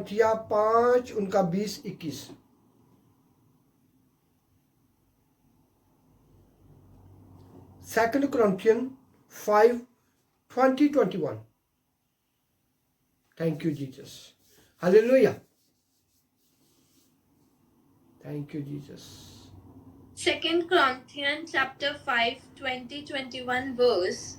कुरिन्थिया 5 उनका 20-21। Second Corinthian 5:20-21। Thank you Jesus, hallelujah, thank you Jesus. 2 Corinthians chapter 5, 20-21 verse.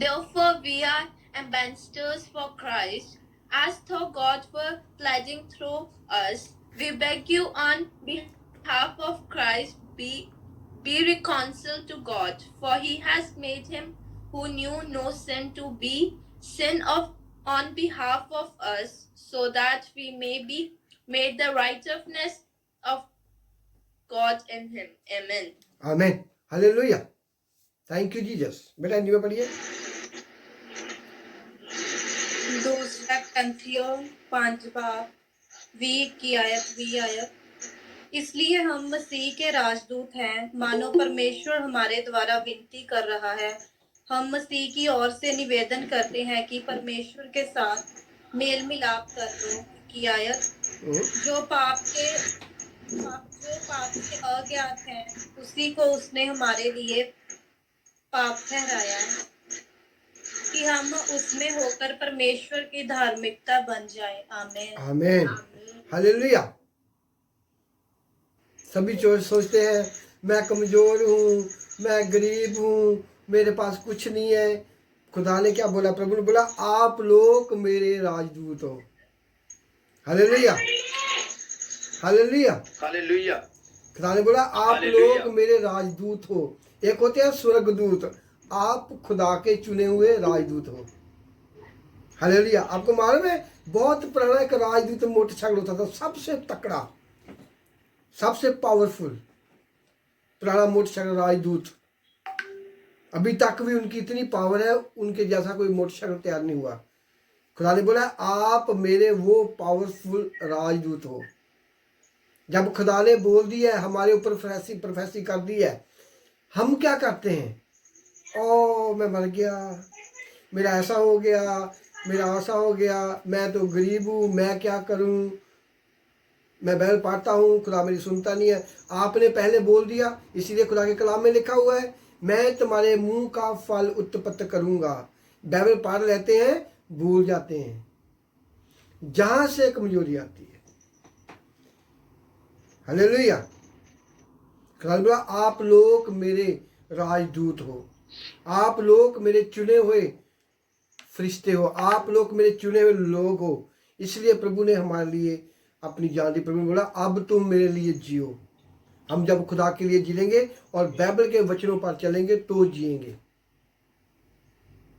Therefore we are ambassadors for Christ, as though God were pledging through us. We beg you on behalf of Christ, be reconciled to God, for he has made him who knew no sin to be sin on behalf of us, so that we may be made the righteousness of God in him. Amen. Amen, hallelujah, thank you Jesus. बेटा हिंदी में पढ़िए। दूसरा ग्रंथियों 5 बाब 20 की आयत। इसलिए हम मसीह के राजदूत हैं, मानो परमेश्वर हमारे द्वारा विनती कर रहा है। हम मसीह की ओर से निवेदन करते हैं कि परमेश्वर के साथ मेल मिलाप कर लो। की आयत। जो पाप से अज्ञात है, उसी को उसने हमारे लिए पाप ठहराया है, कि हम उसमें होकर परमेश्वर की धार्मिकता बन जाए। आमीन, आमीन, हालेलुया। सभी सोचते हैं मैं कमजोर हूँ, मैं गरीब हूँ, मेरे पास कुछ नहीं है। खुदा ने क्या बोला? प्रभु ने बोला आप लोग मेरे राजदूत हो। Hallelujah, hallelujah, hallelujah. खुदा ने बोला आप लोग मेरे राजदूत हो। एक होते हैं स्वर्गदूत, आप खुदा के चुने हुए राजदूत हो। हालेलुया। आपको मालूम है बहुत पुराना एक राजदूत मोटरसाइकिल होता था, सबसे तकड़ा, सबसे पावरफुल पुराना मोटरसाइकिल राजदूत। अभी तक भी उनकी इतनी पावर है, उनके जैसा कोई मोटरसाइकिल तैयार नहीं हुआ। खुदा ने बोला आप मेरे वो पावरफुल राजदूत हो। जब खुदा ने बोल दिया है, हमारे ऊपर प्रोफेसी कर दी है, हम क्या करते हैं? ओ मैं मर गया, मेरा ऐसा हो गया, मेरा ऐसा हो गया, मैं तो गरीब हूँ, मैं क्या करूँ, मैं बाइबल पढ़ता हूँ, खुदा मेरी सुनता नहीं है। आपने पहले बोल दिया, इसीलिए खुदा के कलाम में लिखा हुआ है मैं तुम्हारे मुंह का फल उत्पन्न करूंगा। बाइबल पढ़ लेते हैं, भूल जाते हैं, जहां से कमजोरी आती है। हालेलुया। खुदा बोला आप लोग मेरे राजदूत हो, आप लोग मेरे चुने हुए फरिश्ते हो, आप लोग मेरे चुने हुए लोग हो। इसलिए प्रभु ने हमारे लिए अपनी जान दी। प्रभु ने बोला अब तुम मेरे लिए जियो। हम जब खुदा के लिए जिएंगे और बाइबल के वचनों पर चलेंगे तो जिएंगे।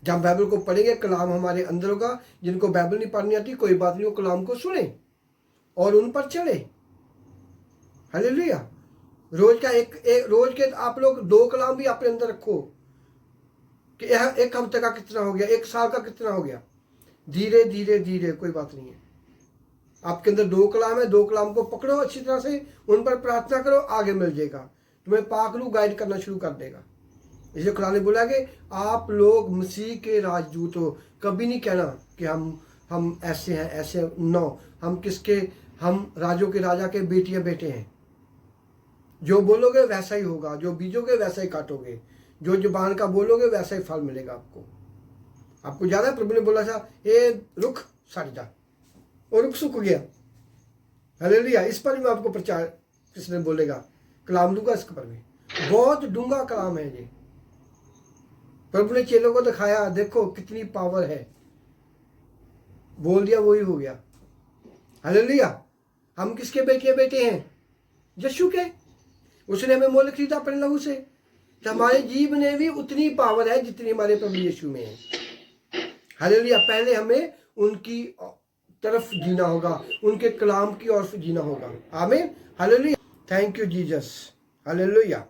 जब बाइबल को पढ़ेंगे, कलाम हमारे अंदर होगा। जिनको बाइबल नहीं पढ़नी आती कोई बात नहीं, वो कलाम को सुने और उन पर चले। हालेलुया। रोज का एक रोज के आप लोग 2 कलाम भी अपने अंदर रखो कि एक हफ्ते का कितना हो गया, 1 साल का कितना हो गया। धीरे धीरे धीरे, कोई बात नहीं है। आपके अंदर 2 कलाम है, 2 कलाम को पकड़ो अच्छी तरह से, उन पर प्रार्थना करो, आगे मिल जाएगा। तुम्हें पाकलू गाइड करना शुरू कर देगा। इसलिए खुदा ने बोला कि आप लोग मसीह के राजदूत हो। कभी नहीं कहना कि हम ऐसे हैं, ऐसे नो, हम किसके, हम राजों के राजा के बेटे हैं। जो बोलोगे वैसा ही होगा, जो बीजोगे वैसा ही काटोगे, जो जुबान का बोलोगे वैसा ही फल मिलेगा आपको ज्यादा। प्रभु ने बोला था ये रुख सड़ जा, और रुख सूख गया। हालेलुया। इस पर मैं आपको प्रचार किसने बोलेगा, कलाम दूंगा इसके पर भी। बहुत डूंगा कलाम है ये। प्रभु ने चेलों को दिखाया, देखो कितनी पावर है, बोल दिया वही हो गया। हालेलुया। हम किसके बेटे हैं? यीशु के। उसने हमें मोल खरीदा अपने लहू से। तो हमारे जीव में भी उतनी पावर है जितनी हमारे प्रभु यीशु में है। हालेलुया। पहले हमें उनकी तरफ जीना होगा, उनके कलाम की ओर जीना होगा। आमीन, hallelujah, thank you Jesus, hallelujah.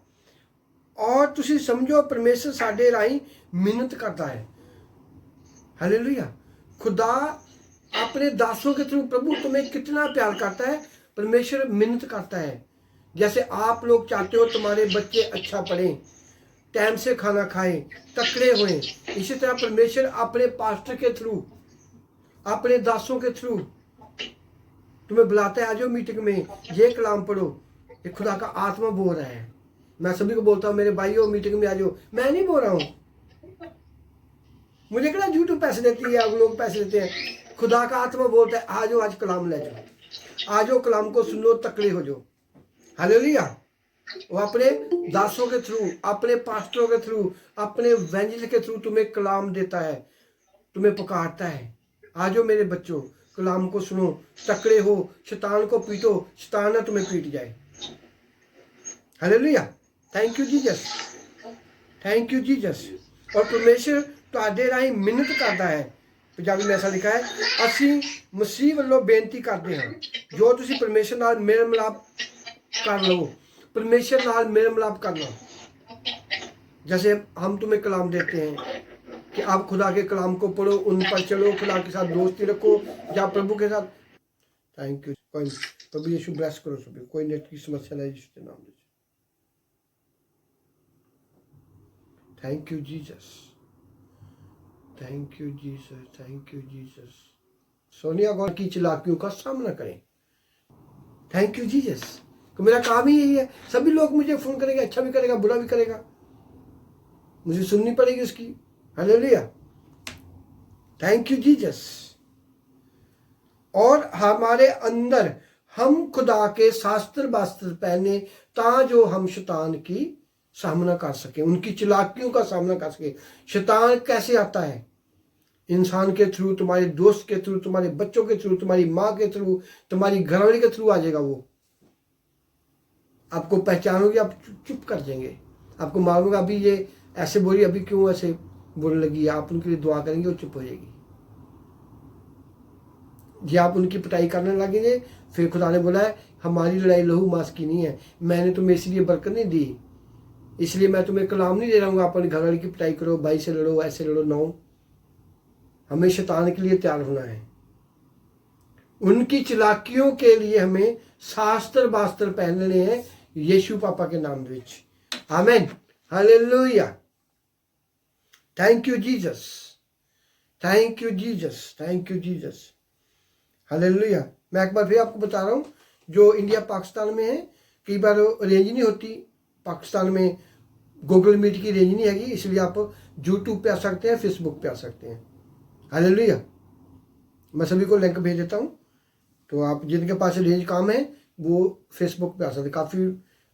और तुसी समझो परमेश्वर साडे राही मिन्नत करता है। हालेलुया। खुदा अपने दासों के थ्रू, प्रभु तुम्हें कितना प्यार करता है। परमेश्वर मिन्नत करता है। जैसे आप लोग चाहते हो तुम्हारे बच्चे अच्छा पढ़ें, टाइम से खाना खाएं, तकड़े होएं, इसी तरह परमेश्वर अपने पास्टर के थ्रू, अपने दासों के थ्रू तुम्हें बुलाता है, आ जाओ मीटिंग में, ये कलाम पढ़ो। ये खुदा का आत्मा बोल रहा है। मैं सभी को बोलता हूँ मेरे भाइयों मीटिंग में आ जाओ, मैं नहीं बोल रहा हूँ। मुझे कहना यूट्यूब पैसे देती है, आप लोग पैसे देते हैं। खुदा का आत्मा बोलता है आ जाओ, आज कलाम ले जाओ, आ जाओ कलाम को सुन लो, तकड़े हो जाओ। हालेलुया। वो अपने दासों के थ्रू, अपने पास्टरों के थ्रू, अपने एवेंजलिस्ट के थ्रू तुम्हें कलाम देता है, तुम्हें पुकारता है। आ जाओ मेरे बच्चों, कलाम को सुनो, तकड़े हो, शैतान को पीटो, शैतान ना तुम्हें पीट जाए। Hallelujah. Thank you Jesus, thank you Jesus. और परमेश्वर ਤੁਹਾਡੇ ਰਾਹੀਂ ਮਿੰਨਤ ਕਰਦਾ ਹੈ। ਪੰਜਾਬੀ में ऐसा लिखा है, ਅਸੀਂ ਮਸੀਹ ਵੱਲੋਂ ਬੇਨਤੀ ਕਰਦੇ ਹਾਂ, ਜੋ ਤੁਸੀਂ परमेश्वर ਨਾਲ मेल मिलाप कर लो। परमेश्वर नाल मेल मिलाप करना। जैसे हम तुम्हें कलाम देते हैं कि आप खुदा के कलाम को पढ़ो, उन पर चलो, खुदा के साथ दोस्ती रखो, या प्रभु के साथ। Thank you. कोई प्रभु यीशु ब्लेस करो सभी, कोई नेट की समस्या नहीं जिसके नाम दीजिए। Thank you Jesus, thank you Jesus, thank you Jesus. Sonia Gaur की चालाकियों का सामना करें। Thank you Jesus. तो मेरा काम ही यही है। सभी लोग मुझे फोन करेंगे, अच्छा भी करेगा, बुरा भी करेगा, मुझे सुननी पड़ेगी उसकी। हालेलुया। Thank you Jesus. और हमारे अंदर हम खुदा के शास्त्र वास्त्र पहने, ता जो हम शैतान की सामना कर सके, उनकी चालाकियों का सामना कर सके। शैतान कैसे आता है? इंसान के थ्रू, तुम्हारे दोस्त के थ्रू, तुम्हारे बच्चों के थ्रू, तुम्हारी माँ के थ्रू, तुम्हारी घरवाली के थ्रू आ जाएगा। वो आपको पहचानोगे, आप चुप कर जाएंगे, आपको मालूम अभी ये ऐसे बोली, अभी क्यों ऐसे बोलने लगी, आप उनके लिए दुआ करेंगे, वो चुप हो जाएगी। जी आप उनकी पिटाई करने लगेंगे, फिर खुदा ने बोला है हमारी लड़ाई लहू मांस की नहीं है, मैंने तुम्हें इसलिए बरकत नहीं दी, इसलिए मैं तुम्हें कलाम नहीं दे रहा हूँ अपनी घरवाली की पिटाई करो, भाई से लड़ो, ऐसे लड़ो। नो, हमें शैतान के लिए तैयार होना है। उनकी चालाकियों के लिए हमें शास्त्र वास्त्र पहनने हैं, यीशु पापा के नाम विच। आमीन। Hallelujah. Thank you Jesus, thank you Jesus, thank you Jesus. Hallelujah. मैं एक बार फिर आपको बता रहा हूँ, जो इंडिया पाकिस्तान में है, कई बार रेंज नहीं होती पाकिस्तान में, गूगल मीट की रेंज नहीं हैगी, इसलिए आप यूट्यूब पे आ सकते हैं, फेसबुक पे आ सकते हैं। हालेलुया। मैं सभी को लिंक भेज देता हूँ, तो आप जिनके पास रेंज काम है वो फेसबुक पे आ सकते हैं। काफ़ी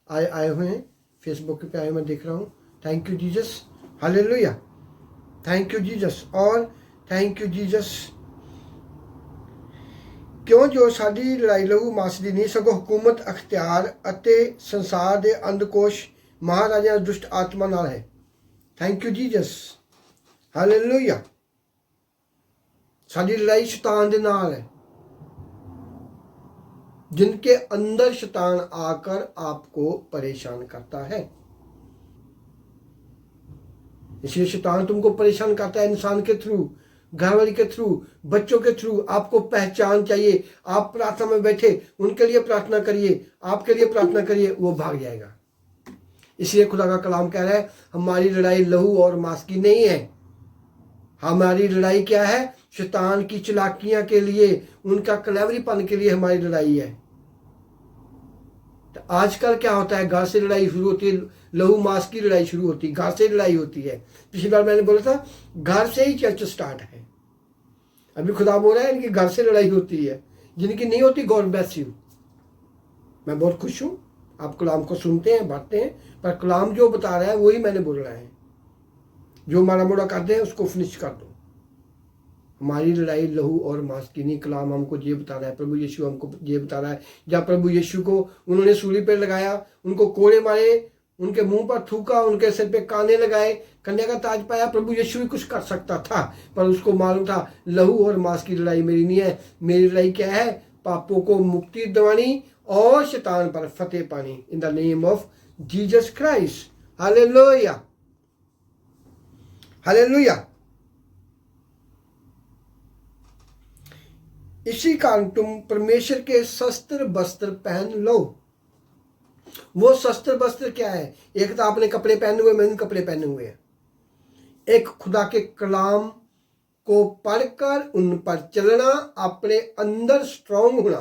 आए हुए हैं फेसबुक पे आए, मैं देख रहा हूँ। Thank you Jesus. Hallelujah. Thank you Jesus. और थैंक यू जीसस। क्यों जो साडी लड़ाई लहू मास दी नहीं, सगों हुकूमत, अख्तियार अते संसार दे अंधकोश महाराजा दुष्ट आत्मा नाल है। Thank you Jesus. हालेलुया। साडी लड़ाई शैतान दे नाल है, जिनके अंदर शैतान आकर आपको परेशान करता है। इसलिए शैतान तुमको परेशान करता है इंसान के थ्रू, घरवाली के थ्रू, बच्चों के थ्रू। आपको पहचान चाहिए, आप प्रार्थना में बैठे उनके लिए प्रार्थना करिए, आपके लिए प्रार्थना करिए, वो भाग जाएगा। इसलिए खुदा का कलाम कह रहा है हमारी लड़ाई लहू और मांस की नहीं है। हमारी लड़ाई क्या है? शैतान की चालाकियां के लिए, उनका कलेवरीपन के लिए हमारी लड़ाई है। तो आजकल क्या होता है, घर से लड़ाई शुरू होती है, लहू मांस की लड़ाई शुरू होती है, घर से लड़ाई होती है। पिछली बार मैंने बोला था घर से ही चर्च स्टार्ट है। अभी खुदा बोल रहा है इनकी घर से लड़ाई होती है, जिनकी नहीं होती गॉड ब्लेस यू। मैं बहुत खुश हूँ, आप कलाम को सुनते हैं, बांटते हैं, पर कलाम जो बता रहा है वही मैंने बोल रहा है। जो माड़ा मोड़ा करते हैं उसको फिनिश कर दो। हमारी लड़ाई लहू और मांस की नहीं। कलाम हमको ये बता रहा है, प्रभु यीशु हमको ये बता रहा है। जब प्रभु यीशु को उन्होंने सूली पर लगाया, उनको कोड़े मारे, उनके मुंह पर थूका, उनके सिर पे काने लगाए, कन्या का ताज पाया, प्रभु यीशु भी कुछ कर सकता था, पर उसको मालूम था लहू और मांस की लड़ाई मेरी नहीं है। मेरी लड़ाई क्या है? पापों को मुक्ति दिलानी और शैतान पर फतेह पानी, in the name of Jesus Christ. Hallelujah, hallelujah. इसी कारण तुम परमेश्वर के शस्त्र वस्त्र पहन लो। वो शस्त्र वस्त्र क्या है? एक तो आपने कपड़े पहने हुए, मैंने कपड़े पहने हुए हैं। एक खुदा के कलाम को पढ़कर उन पर चलना, अपने अंदर स्ट्रांग होना,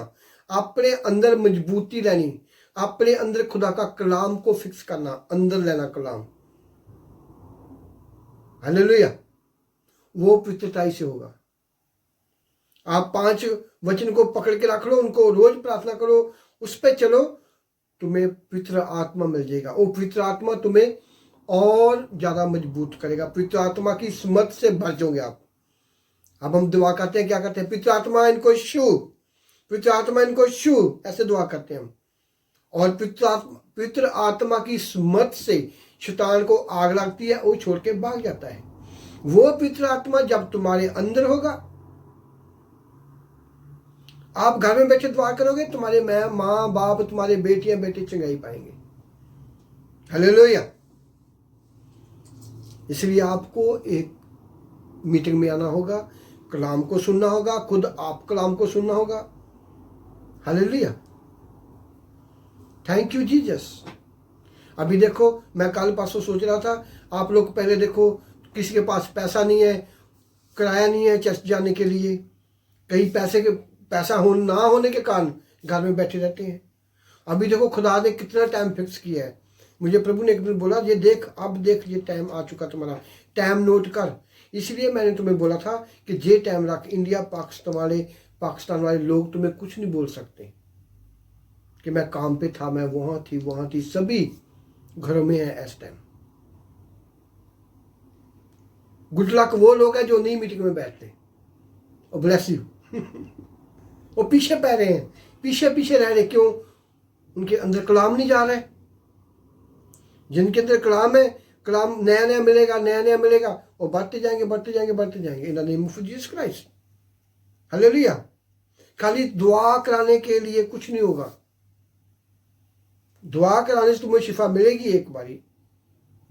अपने अंदर मजबूती लेनी, अपने अंदर खुदा का कलाम को फिक्स करना, अंदर लेना कलाम। हालेलुया। वो पवित्रताई से होगा। आप 5 वचन को पकड़ के रख लो, उनको रोज प्रार्थना करो, उस पर चलो, तुम्हें पवित्र आत्मा मिल जाएगा। वो पवित्र आत्मा तुम्हें और ज्यादा मजबूत करेगा। पवित्र आत्मा की स्मृत से भर जाओगे आप। अब हम दुआ करते हैं, क्या करते हैं? पवित्र आत्मा इनको छू, पवित्र आत्मा इनको छू, ऐसे दुआ करते हैं हम। और पवित्र आत्मा की स्मृत से शैतान को आग लगती है, वो छोड़ के भाग जाता है। वो पवित्र आत्मा जब तुम्हारे अंदर होगा, आप घर में बैठे दुआ करोगे, तुम्हारे माँ बाप, तुम्हारे बेटियां बेटे चंगाई पाएंगे। हालेलुया। इसलिए आपको एक मीटिंग में आना होगा, कलाम को सुनना होगा, खुद आप कलाम को सुनना होगा। हालेलुया। Thank you Jesus. अभी देखो, मैं कल परसों सोच रहा था, आप लोग पहले देखो, किसी के पास पैसा नहीं है, किराया नहीं है चर्च जाने के लिए, कहीं पैसा ना होने के कारण घर में बैठे रहते हैं। अभी देखो, खुदा ने कितना टाइम फिक्स किया है। मुझे प्रभु ने एक दिन बोला, ये देख, अब देख, ये टाइम आ चुका, तुम्हारा टाइम नोट कर। इसलिए मैंने तुम्हें बोला था कि ये टाइम रख। इंडिया पाकिस्तान वाले लोग तुम्हें कुछ नहीं बोल सकते कि मैं काम पे था, मैं वहां थी। सभी घरों में है इस टाइम। गुड लक वो लोग हैं जो नहीं मीटिंग में बैठते। और ब्लेस यू। वो पीछे पै रहे हैं, पीछे रह रहे। क्यों? उनके अंदर कलाम नहीं जा रहा है। जिनके अंदर कलाम है, कलाम नया मिलेगा, और बढ़ते जाएंगे in the name of Jesus Christ. Hallelujah. खाली दुआ कराने के लिए कुछ नहीं होगा। दुआ कराने से तुम्हें शिफा मिलेगी एक बारी।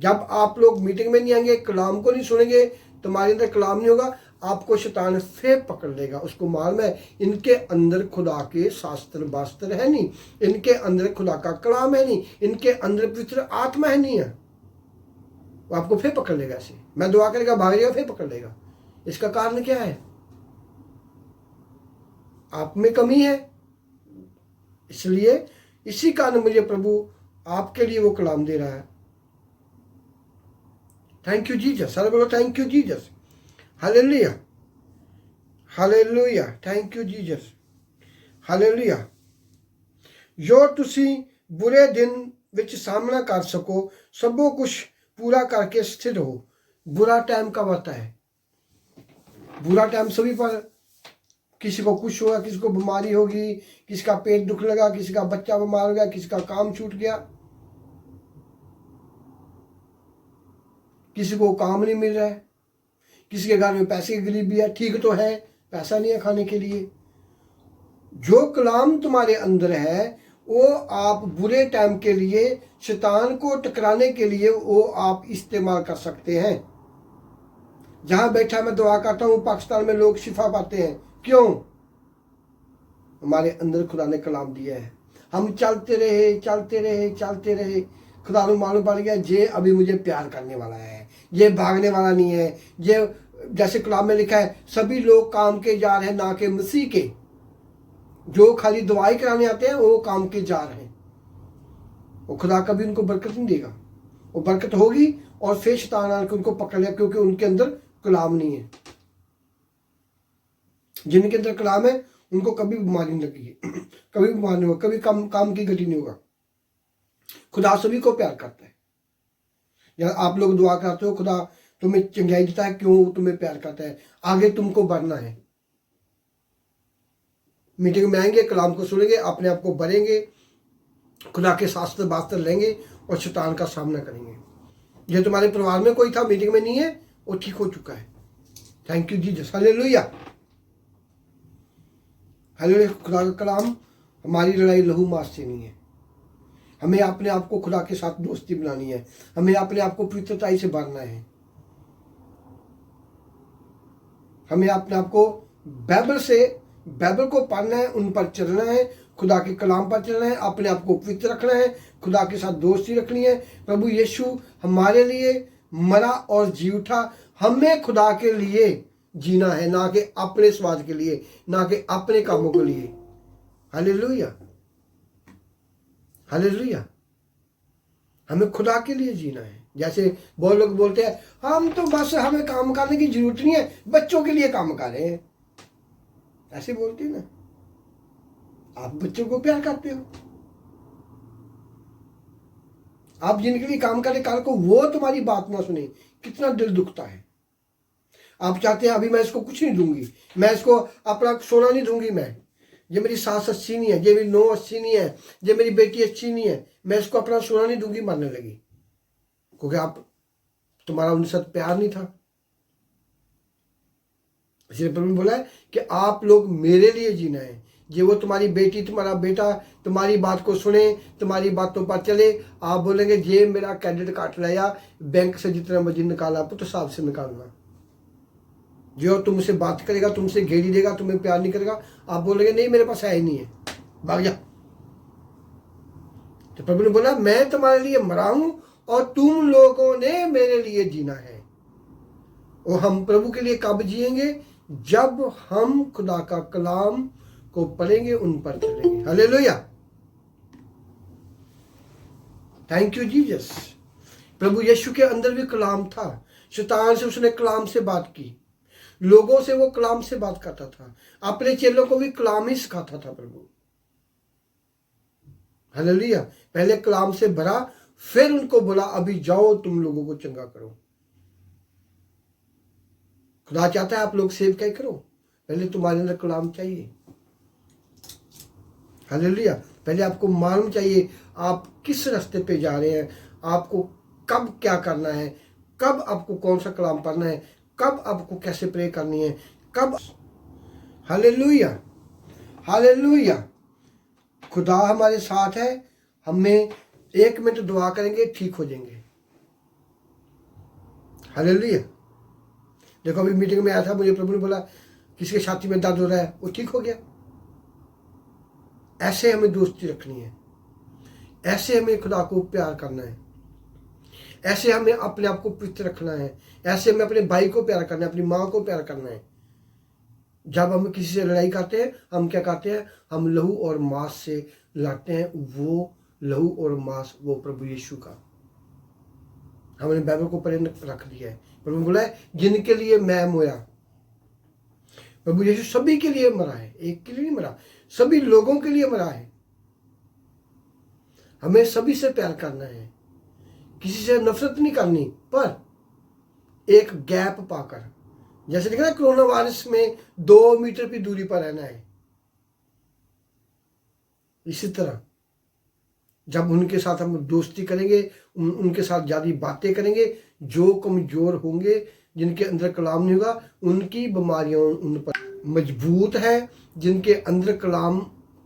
जब आप लोग मीटिंग में नहीं आएंगे, कलाम को नहीं सुनेंगे, तुम्हारे अंदर कलाम नहीं होगा, आपको शैतान फिर पकड़ लेगा। उसको मालूम है इनके अंदर खुदा के शास्त्र है नहीं, इनके अंदर खुदा का कलाम है नहीं, इनके अंदर पवित्र आत्मा है नहीं है। वो आपको फिर पकड़ लेगा। ऐसे मैं दुआ करेगा, भाग जाएगा, फिर पकड़ लेगा। इसका कारण क्या है? आप में कमी है। इसलिए इसी कारण मुझे प्रभु आपके लिए वो कलाम दे रहा है। Thank you Jesus. सारे बोलो thank you Jesus. Hallelujah, hallelujah. Thank you Jesus. Hallelujah. जो ਤੁਸੀਂ बुरे दिन ਵਿੱਚ सामना कर सको, सबो कुछ पूरा करके स्थिर हो। बुरा टाइम कब आता है? बुरा टाइम सभी पर, किसी को कुछ होगा, किसी को बीमारी होगी, किसी का पेट दुख लगा, किसी का बच्चा बीमार हो गया, किसी का काम छूट गया, किसी को काम नहीं मिल रहा है, किसी के घर में पैसे की गरीबी है, ठीक तो है, पैसा नहीं है खाने के लिए। जो कलाम तुम्हारे अंदर है, वो आप बुरे टाइम के लिए, शैतान को टकराने के लिए वो आप इस्तेमाल कर सकते हैं। जहां बैठा मैं दुआ करता हूं, पाकिस्तान में लोग शिफा पाते हैं। क्यों? हमारे अंदर खुदा ने कलाम दिया है। हम चलते रहे। खुदा को मालूम पड़ गया, ये अभी मुझे प्यार करने वाला है, ये भागने वाला नहीं है। ये जैसे कलाम में लिखा है, सभी लोग काम के जार हैं, ना के मसीह के। जो खाली दवाई कराने आते हैं वो काम के जार हैं। वो खुदा कभी उनको बरकत नहीं देगा। वो बरकत होगी और फिर शैतान आकर उनको पकड़ लिया, क्योंकि उनके अंदर कलाम नहीं है। जिनके अंदर कलाम है उनको कभी बीमारी नहीं लगी है, कभी बीमार नहीं होगा, कभी काम की गति नहीं होगा। खुदा सभी को प्यार करता है। या आप लोग दुआ करते हो, खुदा तुम्हें चंगाई देता है, क्यों? तुम्हें प्यार करता है। आगे तुमको बढ़ना है। मीटिंग में आएंगे, कलाम को सुनेंगे, अपने आप को भरेंगे, खुदा के शास्त्र लेंगे और शैतान का सामना करेंगे। ये तुम्हारे परिवार में कोई था, मीटिंग में नहीं है, वो ठीक हो चुका है। Thank you Jesus. Hallelujah, hallelujah. खुदा का कलाम, हमारी लड़ाई लहू मांस से नहीं है। हमें अपने आप को खुदा के साथ दोस्ती बनानी है। हमें अपने आप को पवित्रताई से भरना है। हमें अपने आप को बाइबल को पढ़ना है, उन पर चलना है, खुदा के कलाम पर चलना है, अपने आप को पवित्र रखना है, खुदा के साथ दोस्ती रखनी है। प्रभु यीशु हमारे लिए मरा और जी उठा। हमें खुदा के लिए जीना है, ना कि अपने स्वाद के लिए, ना कि अपने कामों के लिए। Hallelujah, hallelujah. हमें खुदा के लिए जीना है। जैसे बहुत लोग बोलते हैं हम तो बस हमें काम करने की जरूरत नहीं है, बच्चों के लिए काम करें, ऐसे बोलते हैं ना। आप बच्चों को प्यार करते हो, आप जिनके लिए काम करें, कल को वो तुम्हारी बात ना सुने, कितना दिल दुखता है। आप चाहते हैं अभी मैं इसको कुछ नहीं दूंगी, मैं इसको अपना सोना नहीं दूंगी, मैं ये मेरी सास अच्छी नहीं है, ये मेरी नौ अच्छी नहीं है, ये मेरी बेटी अच्छी नहीं है, मैं इसको अपना सोना नहीं दूंगी, मानने लगी, क्योंकि आप तुम्हारा उनके साथ प्यार नहीं था। इसलिए प्रभु ने बोला है कि आप लोग मेरे लिए जीना है। ये वो तुम्हारी बेटी तुम्हारा बेटा तुम्हारी बात को सुने, तुम्हारी बातों पर चले, आप बोलेंगे ये मेरा क्रेडिट कार्ड लाया, बैंक से जितना मर्जी निकाला पुत्र साहब से निकालना। जो तुमसे बात करेगा, तुमसे घेरी देगा, तुम्हें प्यार नहीं करेगा, आप बोलेंगे नहीं मेरे पास है ही नहीं है, भाग जा। तो प्रभु ने बोला मैं तुम्हारे लिए मरा हूं और तुम लोगों ने मेरे लिए जीना है। और हम प्रभु के लिए कब जिएंगे? जब हम खुदा का कलाम को पढ़ेंगे, उन पर चलेंगे। Hallelujah, thank you Jesus. प्रभु यीशु के अंदर भी कलाम था, शैतान से उसने कलाम से बात की, लोगों से वो कलाम से बात करता था, अपने चेलों को भी कलाम ही सिखाता था प्रभु। हालेलुया, पहले कलाम से भरा, फिर उनको बोला अभी जाओ तुम लोगों को चंगा करो। खुदा चाहता है आप लोग सेवकाई करो, पहले तुम्हारे अंदर कलाम चाहिए। हालेलुया, पहले आपको मालूम चाहिए आप किस रास्ते पे जा रहे हैं, आपको कब क्या करना है, कब आपको कौन सा कलाम पढ़ना है, कब आपको कैसे प्रे करनी है, कब। हालेलुया, हालेलुया, खुदा हमारे साथ है। हमें 1 मिनट दुआ करेंगे, ठीक हो जाएंगे। हालेलुया। देखो अभी मीटिंग में आया था, मुझे प्रभु ने बोला किसी के छाती में दर्द हो रहा है, वो ठीक हो गया। ऐसे हमें दोस्ती रखनी है, ऐसे हमें खुदा को प्यार करना है, ऐसे हमें अपने आप को पवित्र रखना है, ऐसे हमें अपने भाई को प्यार करना है, अपनी माँ को प्यार करना है। जब हम किसी से लड़ाई करते हैं, हम क्या करते हैं? हम लहू और मांस से लड़ते हैं। वो लहू और मांस वो प्रभु यीशु का, हमने बाइबल को पढ़े रख दिया है। प्रभु बोला है जिनके लिए मैं मोया। प्रभु यीशु सभी के लिए मरा है, एक के लिए नहीं मरा, सभी लोगों के लिए मरा है। हमें सभी से प्यार करना है, किसी से नफरत नहीं करनी, पर एक गैप पाकर, जैसे देखा ना कोरोना वायरस में 2 मीटर की दूरी पर रहना है, इसी तरह जब उनके साथ हम दोस्ती करेंगे, उनके साथ ज्यादा बातें करेंगे, जो कमजोर होंगे, जिनके अंदर कलाम नहीं होगा, उनकी बीमारियां उन पर मजबूत है। जिनके अंदर कलाम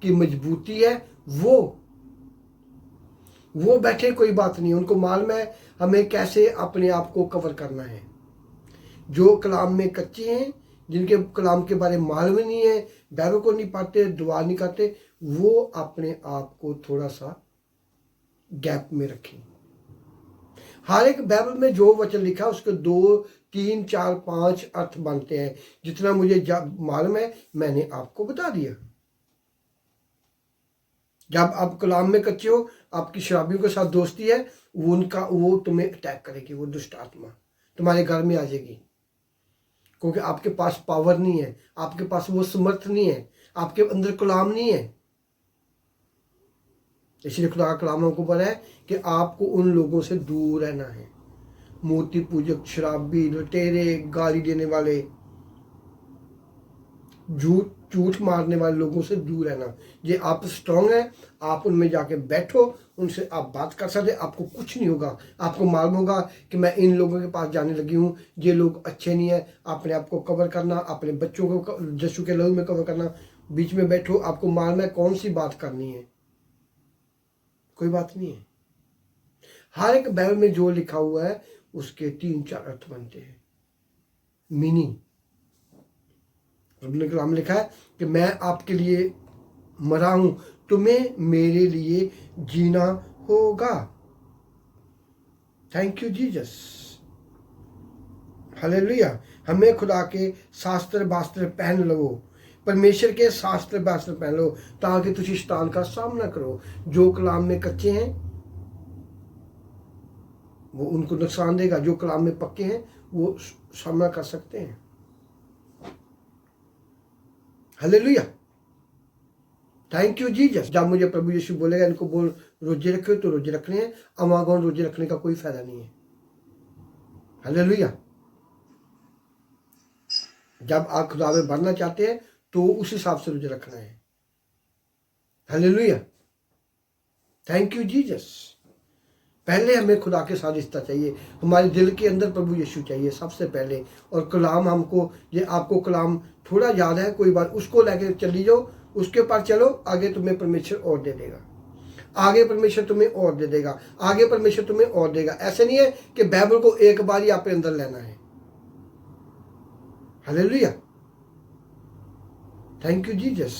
की मजबूती है, वो बैठे, कोई बात नहीं, उनको मालूम है हमें कैसे अपने आप को कवर करना है। जो कलाम में कच्चे हैं, जिनके कलाम के बारे में मालूम नहीं है, बैरों को नहीं पाते, दुआ नहीं करते, वो अपने आप को थोड़ा सा गैप में रखें। हर एक बाइबल में जो वचन लिखा है उसके 2, 3, 4, 5 अर्थ बनते हैं। जितना मुझे मालूम है मैंने आपको बता दिया। जब आप कलाम में कच्चे हो, आपकी शराबियों के साथ दोस्ती है, वो तुम्हें अटैक करेगी, वो दुष्ट आत्मा तुम्हारे घर में आ जाएगी, क्योंकि आपके पास पावर नहीं है, आपके पास वो समर्थ नहीं है, आपके अंदर कलाम नहीं है। इसलिए खुदा का कलाम हमको बोला है कि आपको उन लोगों से दूर रहना है, मूर्ति पूजक, शराबी, लुटेरे, गाली देने वाले, झूठ मारने वाले लोगों से दूर रहना। ये आप स्ट्रांग है, आप उनमें जाके बैठो, उनसे आप बात कर सकते, आपको कुछ नहीं होगा। आपको मालूम होगा कि मैं इन लोगों के पास जाने लगी हूँ, ये लोग अच्छे नहीं है। अपने आप को कवर करना, अपने बच्चों को यीशु के लहू में कवर करना, बीच में बैठो, आपको मालूम है कौन सी बात करनी है, कोई बात नहीं है। हर एक बाइबल में जो लिखा हुआ है उसके 3-4 अर्थ बनते हैं, मीनिंग। प्रभु ने कलाम लिखा है कि मैं आपके लिए मरा हूं, तुम्हें मेरे लिए जीना होगा। Thank you Jesus, hallelujah. हमें खुदा के शास्त्र वास्त्र पहन लो। परमेश्वर के शास्त्र वस्त्र पहन लो ताकि तुम शैतान का सामना करो। जो कलाम में कच्चे हैं वो उनको नुकसान देगा, जो कलाम में पक्के हैं वो सामना कर सकते हैं। Hallelujah, thank you Jesus. जब मुझे प्रभु यीशु बोलेगा इनको बोल रोजे रखे तो रोजे रखने हैं, अमागौन रोजे रखने का कोई फायदा नहीं है। हालेलुया, जब आप खुदा में बढ़ना चाहते हैं तो उस हिसाब से रोजे रखना है। Hallelujah, thank you Jesus. पहले हमें खुदा के साथ रिश्ता चाहिए, हमारे दिल के अंदर प्रभु यीशु चाहिए सबसे पहले। और कलाम हमको, ये आपको कलाम थोड़ा याद है कोई बात, उसको लेके चली जाओ, उसके पास चलो, आगे तुम्हें परमेश्वर और दे देगा, आगे परमेश्वर तुम्हें और दे देगा, आगे परमेश्वर तुम्हें और देगा। ऐसे नहीं है कि बाइबल को एक बार ही आपके अंदर लेना है। Hallelujah, thank you Jesus.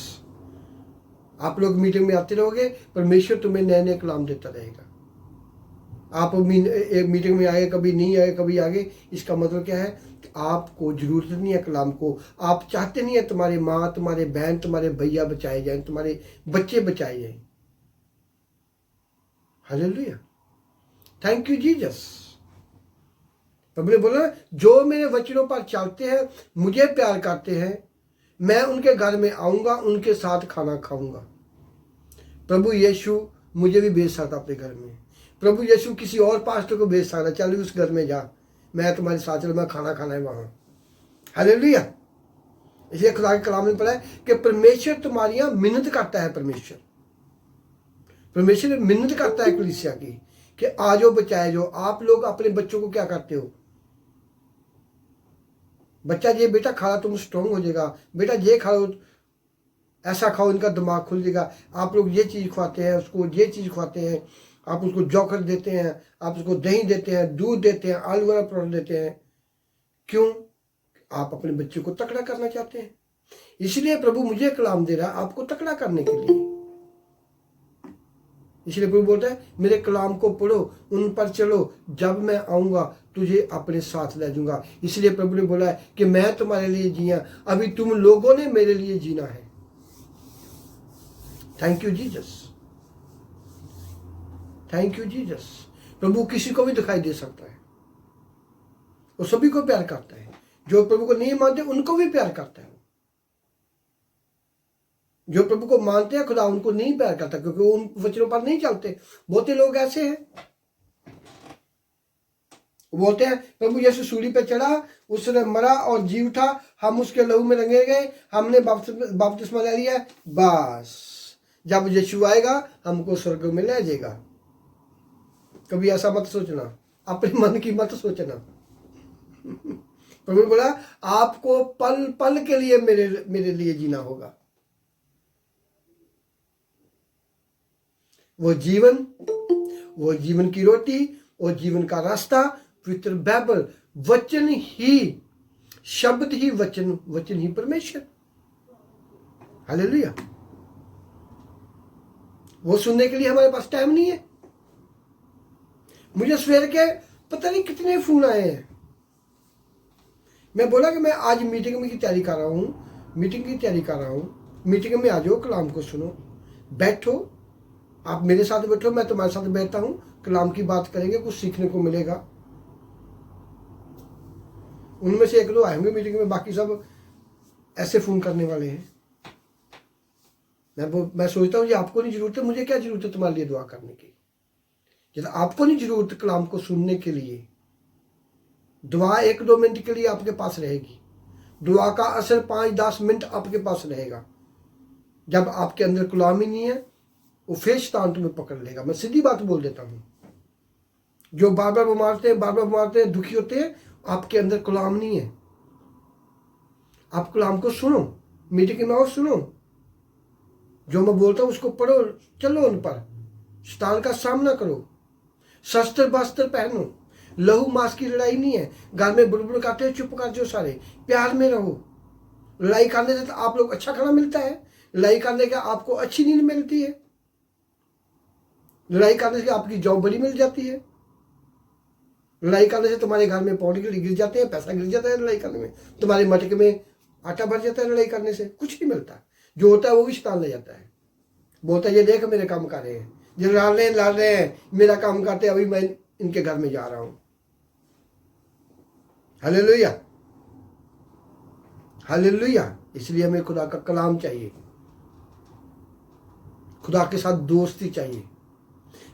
आप लोग मीटिंग में आते रहोगे, परमेश्वर तुम्हें नए नए कलाम देता रहेगा। आप एक मीटिंग में आए, कभी नहीं आए, कभी आगे, इसका मतलब क्या है कि आपको जरूरत नहीं है कलाम को। आप चाहते नहीं है तुम्हारे माँ, तुम्हारे बहन, तुम्हारे भैया बचाए जाएं, तुम्हारे बच्चे बचाए जाएं। Hallelujah, thank you Jesus. प्रभु ने बोला जो मेरे वचनों पर चलते हैं, मुझे प्यार करते हैं, मैं उनके घर में आऊंगा, उनके साथ खाना खाऊंगा। प्रभु यीशु मुझे भी भेज सकता अपने घर में। प्रभु यीशु किसी और पास्टर को भेज सकता, चल उस घर में जा, मैं तुम्हारे साथ चल, मैं खाना खाना है वहां। हालेलुया, इसलिए खुदा के कलाम में पढ़ा है कि परमेश्वर तुम्हारी यहाँ मिन्नत करता है। परमेश्वर मिन्नत करता है कलीसिया की कि आजो बचाए जो। आप लोग अपने बच्चों को क्या करते हो? बच्चा ये बेटा खा तुम स्ट्रॉन्ग हो जाएगा, बेटा ये खाओ, ऐसा खाओ, इनका दिमाग खुल जाएगा। आप लोग ये चीज़ खुआते हैं उसको, ये चीज़ खुआते हैं, आप उसको जौखर देते हैं, आप उसको दही देते हैं, दूध देते हैं, आलू वाला प्रोडक्ट देते हैं। क्यों? आप अपने बच्चे को तकड़ा करना चाहते हैं। इसलिए प्रभु मुझे कलाम दे रहा है आपको तकड़ा करने के लिए। इसलिए प्रभु बोलता है मेरे कलाम को पढ़ो, उन पर चलो, जब मैं आऊंगा तुझे अपने साथ ले जाऊंगा। इसलिए प्रभु ने बोला है कि मैं तुम्हारे लिए जिया, अभी तुम लोगों ने मेरे लिए जीना है। Thank you Jesus, thank you Jesus. प्रभु किसी को भी दिखाई दे सकता है, वो सभी को प्यार करता है। जो प्रभु को नहीं मानते उनको भी प्यार करता है। जो प्रभु को मानते हैं खुदा उनको नहीं प्यार करता, क्योंकि वो उन वचनों पर नहीं चलते। बहुते लोग ऐसे हैं, बोलते हैं प्रभु यीशु सूली पे चढ़ा, उसने मरा और जी उठा, हम उसके लहू में रंगे गए, हमने बपतिस्मा ले लिया, बस जब यीशु आएगा हमको स्वर्ग में ले जाएगा। कभी ऐसा मत सोचना, अपने मन की मत सोचना। प्रभु ने बोला आपको पल पल के लिए मेरे लिए जीना होगा। वो जीवन की रोटी और जीवन का रास्ता पवित्र बाइबल, वचन ही, शब्द ही वचन, वचन ही परमेश्वर। हालेलुया। वो सुनने के लिए हमारे पास टाइम नहीं है। मुझे सवेर के पता नहीं कितने फोन आए हैं। मैं बोला कि मैं आज मीटिंग की तैयारी कर रहा हूँ, मीटिंग में आ जाओ, कलाम को सुनो, बैठो, आप मेरे साथ बैठो, मैं तुम्हारे साथ बैठता हूँ, कलाम की बात करेंगे, कुछ सीखने को मिलेगा। उनमें से एक दो आएंगे मीटिंग में, बाकी सब ऐसे फोन करने वाले हैं। मैं सोचता हूँ ये आपको नहीं जरूरत है, मुझे क्या जरूरत है तुम्हारे लिए दुआ करने की। जब आपको नहीं जरूरत कलाम को सुनने के लिए, दुआ 1-2 मिनट के लिए आपके पास रहेगी। दुआ का असर 5-10 मिनट आपके पास रहेगा। जब आपके अंदर कलाम ही नहीं है, वो फिर शैतान तुम्हें पकड़ लेगा। मैं सीधी बात बोल देता हूँ। जो बार बार बीमारते हैं, दुखी होते हैं, आपके अंदर कलाम नहीं है। आप कलाम को सुनो, मीटिंग में आओ, सुनो, जो मैं बोलता हूँ उसको पढ़ो, चलो उन पर, शैतान का सामना करो, शस्त्र वस्त्र पहनो। लहू मांस की लड़ाई नहीं है। घर में बुड़बुड़ करते हो, चुप कर जाओ सारे, प्यार में रहो। लड़ाई करने से तो आप लोग अच्छा खाना मिलता है, लड़ाई करने का आपको अच्छी नींद मिलती है, लड़ाई करने से आपकी जॉब बड़ी मिल जाती है, लड़ाई करने से तुम्हारे घर में पौड़ी गिर जाते हैं, पैसा गिर जाता है, लड़ाई करने में तुम्हारे मटके में आटा भर जाता है लड़ाई करने से, कुछ नहीं मिलता। जो होता है वो भी शैतान ले जाता है, बोलता है ये देख मेरे काम कर रहे हैं, जो ला रहे हैं मेरा काम करते हैं, अभी मैं इनके घर में जा रहा हूं। Hallelujah, hallelujah. इसलिए हमें खुदा का कलाम चाहिए, खुदा के साथ दोस्ती चाहिए।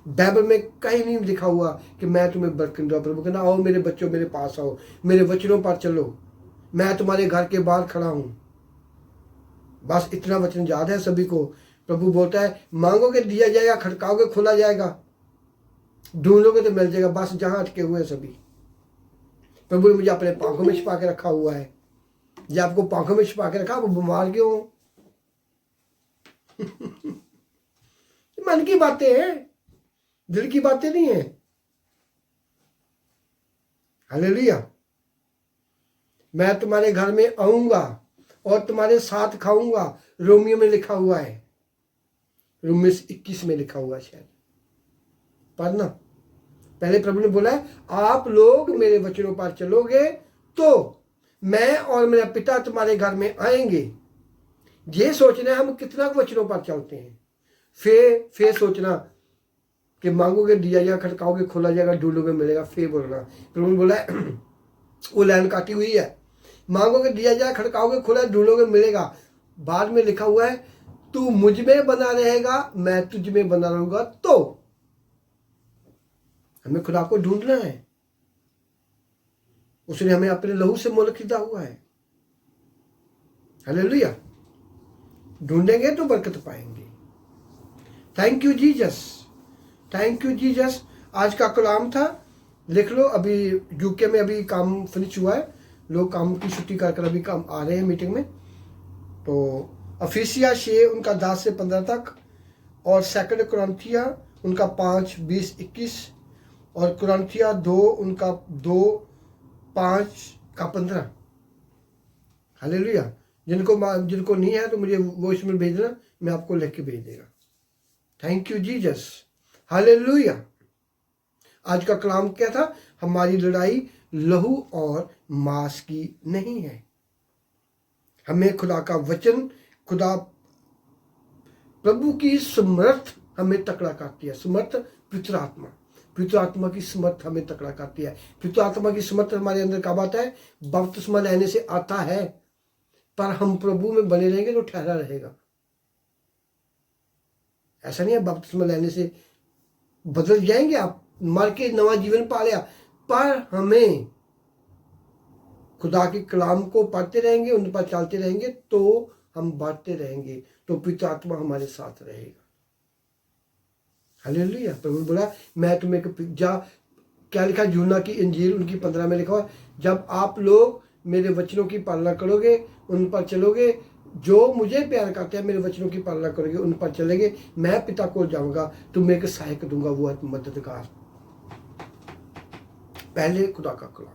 बाइबल में कहीं नहीं लिखा हुआ कि मैं तुम्हें बरकत दूंगा। प्रभु कहना आओ मेरे बच्चों मेरे पास आओ, मेरे वचनों पर चलो, मैं तुम्हारे घर के बाहर खड़ा हूं। बस इतना वचन याद है सभी को। प्रभु बोलता है मांगोगे दिया जाएगा, खड़काओगे खोला जाएगा, ढूंढोगे तो मिल जाएगा। बस जहां अटके हुए हैं सभी, प्रभु ने मुझे अपने पांखों में छिपा के रखा हुआ है। जब आपको पांखों में छिपा के रखा, आप बीमार क्यों हो? मन की बातें हैं, दिल की बातें नहीं है। हालेलुया। मैं तुम्हारे घर में आऊंगा और तुम्हारे साथ खाऊंगा, रोमियो में लिखा हुआ है, रोमियो 21 में लिखा हुआ है शायद, पढ़ना। पहले प्रभु ने बोला है आप लोग मेरे वचनों पर चलोगे तो मैं और मेरा पिता तुम्हारे घर में आएंगे। ये सोचना है हम कितना वचनों पर चलते हैं। फिर सोचना कि मांगोगे दिया जाएगा, खड़काओगे खोला जाएगा, ढूंढोगे मिलेगा। फिर बोलना प्रभु ने बोला है वो लाइन काटी हुई है, मांगोगे दिया जाएगा, खड़काओगे खोला ढूंढोगे मिलेगा। बाद में लिखा हुआ है तू मुझ में बना रहेगा मैं तुझ में बना रहूंगा। तो हमें खुदा को ढूंढना है, उसने हमें अपने लहू से मोल खरीदा हुआ है। हालेलुया। ढूंढेंगे तो बरकत पाएंगे। Thank you Jesus, thank you Jesus. आज का कलाम था, लिख लो। अभी यूके में अभी काम फिनिश हुआ है, लोग काम की छुट्टी कर अभी काम आ रहे हैं मीटिंग में। तो अफीसिया 6 उनका 10 से 15 तक, और 2 कुरिन्थिया उनका 5, 20, 21, और कुरिन्थिया 2 उनका 2, 5 का 15। हालेलुया। जिनको नहीं है तो मुझे वो इसमें भेज देना, मैं आपको लिख के भेज देगा। Thank you Jesus. हालेलुया। आज का कलाम क्या था? हमारी लड़ाई लहू और मांस की नहीं है। हमें खुदा का वचन, खुदा प्रभु की समर्थ हमें तकड़ा करती है। समर्थ पवित्र आत्मा, पवित्र आत्मा की समर्थ हमें तकड़ा करती है। पवित्र आत्मा की समर्थ हमारे अंदर कब आता है? बपतिस्मा लेने से आता है। पर हम प्रभु में बने रहेंगे तो ठहरा रहेगा। ऐसा नहीं है बपतिस्मा लेने से बदल जाएंगे, आप मर के नवा जीवन पा लिया। पर हमें खुदा के कलाम को पढ़ते रहेंगे, उन पर चलते रहेंगे तो हम बढ़ते रहेंगे, तो पवित्र आत्मा हमारे साथ रहेगा। हालेलुया। प्रभु बोला मैं तुम्हें क्या लिखा? यूहन्ना की इंजील उनकी 15 में लिखा हुआ, जब आप लोग मेरे वचनों की पालना करोगे, उन पर चलोगे, जो मुझे प्यार करते हैं मेरे वचनों की पालना करोगे, उन पर चलेंगे, मैं पिता को जाऊंगा, तुम्हें एक सहायक दूंगा, वो है मददगार। पहले खुदा का कलाम।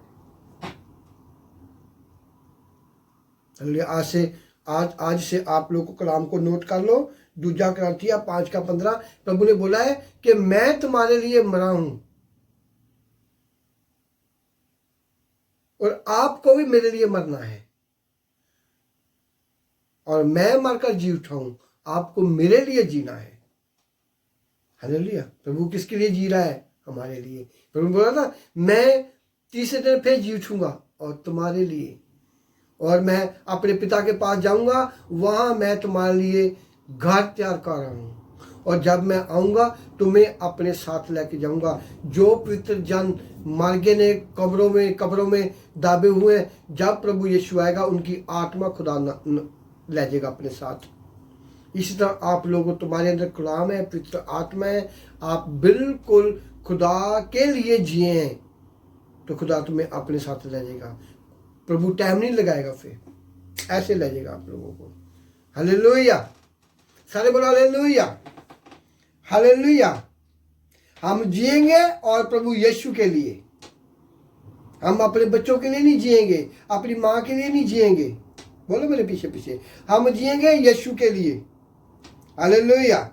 आज से आप लोग को कलाम को नोट कर लो। 2 कुरिन्थिया 5 का 15। प्रभु ने बोला है कि मैं तुम्हारे लिए मरा हूं और आपको भी मेरे लिए मरना है, और मैं मरकर जी उठा हूं, आपको मेरे लिए जीना है। हालेलुया। प्रभु किसके लिए जी रहा है? हमारे लिए। प्रभु बोला था मैं तीसरे दिन फिर जी उठूंगा और तुम्हारे लिए, और मैं अपने पिता के पास जाऊंगा, वहां मैं तुम्हारे लिए घर तैयार कर रहा हूं, और जब मैं आऊंगा तुम्हें अपने साथ लेके जाऊंगा। जो पवित्र जन मर गए ने, कब्रों में दाबे हुए हैं, जब प्रभु यीशु आएगा उनकी आत्मा खुदा ले जाएगा अपने साथ। इसी तरह आप लोगों, तुम्हारे अंदर कलाम है, पवित्र आत्मा है, आप बिल्कुल खुदा के लिए जिए हैं, तो खुदा तुम्हें अपने साथ ले जाएगा। प्रभु टाइम नहीं लगाएगा, फिर ऐसे ले जाएगा आप लोगों को। हालेलुया। सारे बोलो हालेलुया, हालेलुया। हम जिएंगे और प्रभु यीशु के लिए। हम अपने बच्चों के लिए नहीं जिएंगे, अपनी माँ के लिए नहीं जिएंगे। बोलो मेरे पीछे पीछे, हम जिएंगे यीशु के लिए। हालेलुया।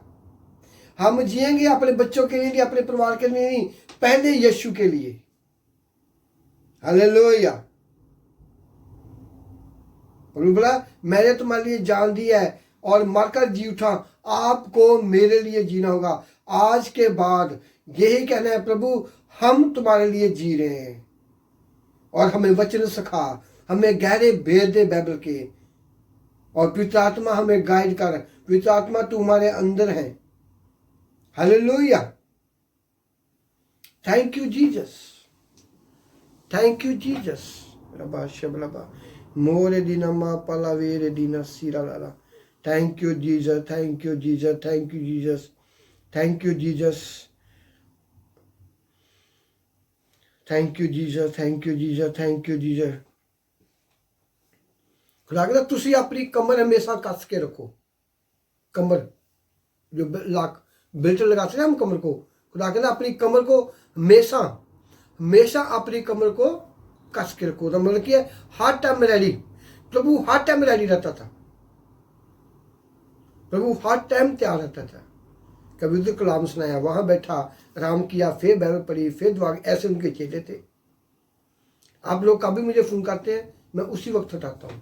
हम जिएंगे अपने बच्चों के लिए नहीं, अपने परिवार के लिए नहीं, पहले यीशु के लिए। हालेलुया। और बोला मैंने तुम्हारे लिए जान दी है और मरकर जी उठा, आपको मेरे लिए जीना होगा। आज के बाद यही कहना है, प्रभु हम तुम्हारे लिए जी रहे हैं और हमें वचन सिखा, हमें गहरे भेद दे बाइबल के, और पवित्र आत्मा हमें गाइड कर। पवित्र आत्मा तू हमारे अंदर है। Hallelujah, thank you Jesus, thank you Jesus. रबा शबलबा मोरे दिनमा पलावेरे दिना सिराला। Thank you Jesus, thank you Jesus, thank you Jesus, thank you Jesus, thank you Jesus, thank you Jesus, thank you Jesus. खुदा कहता तुसी अपनी कमर हमेशा कस के रखो। कमर जो लाक बेल्ट लगाते हैं हम कमर को, खुदा कहता अपनी कमर को हमेशा हमेशा अपनी कमर को कस के रखो। तो मतलब कि हर टाइम रेडी। प्रभु हर टाइम रेडी रहता था, प्रभु हर टाइम तैयार रहता था। कभी उधर कलाम सुनाया, वहां बैठा आराम किया, फिर बाइबल पढ़ी, फिर दुआ, ऐसे उनके चेले थे। आप लोग कभी मुझे फोन करते हैं, मैं उसी वक्त हटाता हूँ।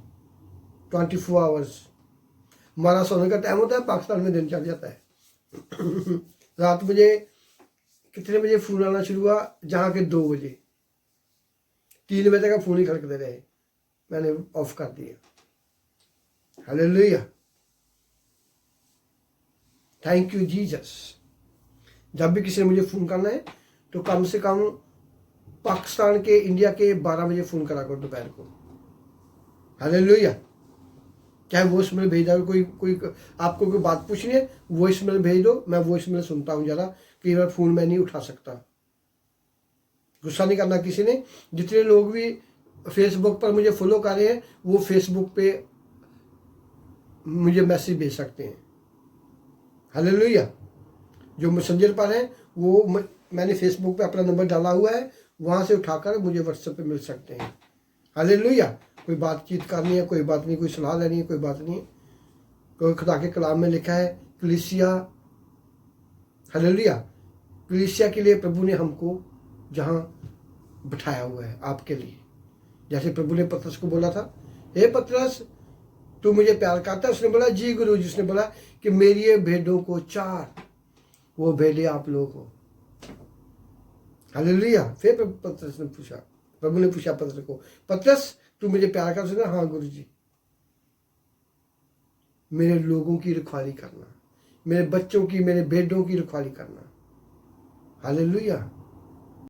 24 आवर्स हमारा सोने का टाइम होता है, पाकिस्तान में दिन चल जाता है। रात मुझे कितने बजे फोन आना शुरू हुआ? जहाँ के 2 बजे, 3 बजे तक फोन ही खड़कते रहे, मैंने ऑफ कर दिया। Hallelujah, thank you Jesus. जब भी किसी ने मुझे फ़ोन करना है तो कम से कम पाकिस्तान के, इंडिया के 12 बजे फ़ोन करा करो दोपहर को। हालेलुया, चाहे वॉइस मेल भेज दो। कोई आपको कोई बात पूछनी है, वॉइस मेल भेज दो, मैं वॉइस मेल सुनता हूँ। ज़रा कई बार फ़ोन मैं नहीं उठा सकता, गुस्सा नहीं करना किसी ने। जितने लोग भी फेसबुक पर मुझे फॉलो कर रहे हैं, वो फेसबुक पे मुझे मैसेज भेज सकते हैं। हालेलुया, जो मैसेंजर पर हैं वो मैंने फेसबुक पे अपना नंबर डाला हुआ है, वहाँ से उठाकर मुझे व्हाट्सएप पे मिल सकते हैं। हालेलुया, कोई बातचीत करनी है, कोई बात नहीं, कोई सलाह लेनी है, कोई बात नहीं। कोई खुदा के कलाम में लिखा है कलीसिया, हालेलुया, कलीसिया के लिए प्रभु ने हमको जहाँ बिठाया हुआ है आपके लिए। जैसे प्रभु ने पतरस को बोला था, हे पतरस तू मुझे प्यार करता है? उसने बोला जी गुरु जी। उसने बोला कि मेरी ये भेड़ों को चार, वो भेड़े आप लोग हो। हालेलुया। फिर पतरस ने पूछा, प्रभु ने पूछा पतरस को, पतरस तू मुझे प्यार करता है? हाँ गुरु जी। मेरे लोगों की रखवाली करना, मेरे बच्चों की, मेरे भेड़ों की रखवाली करना। हालेलुया।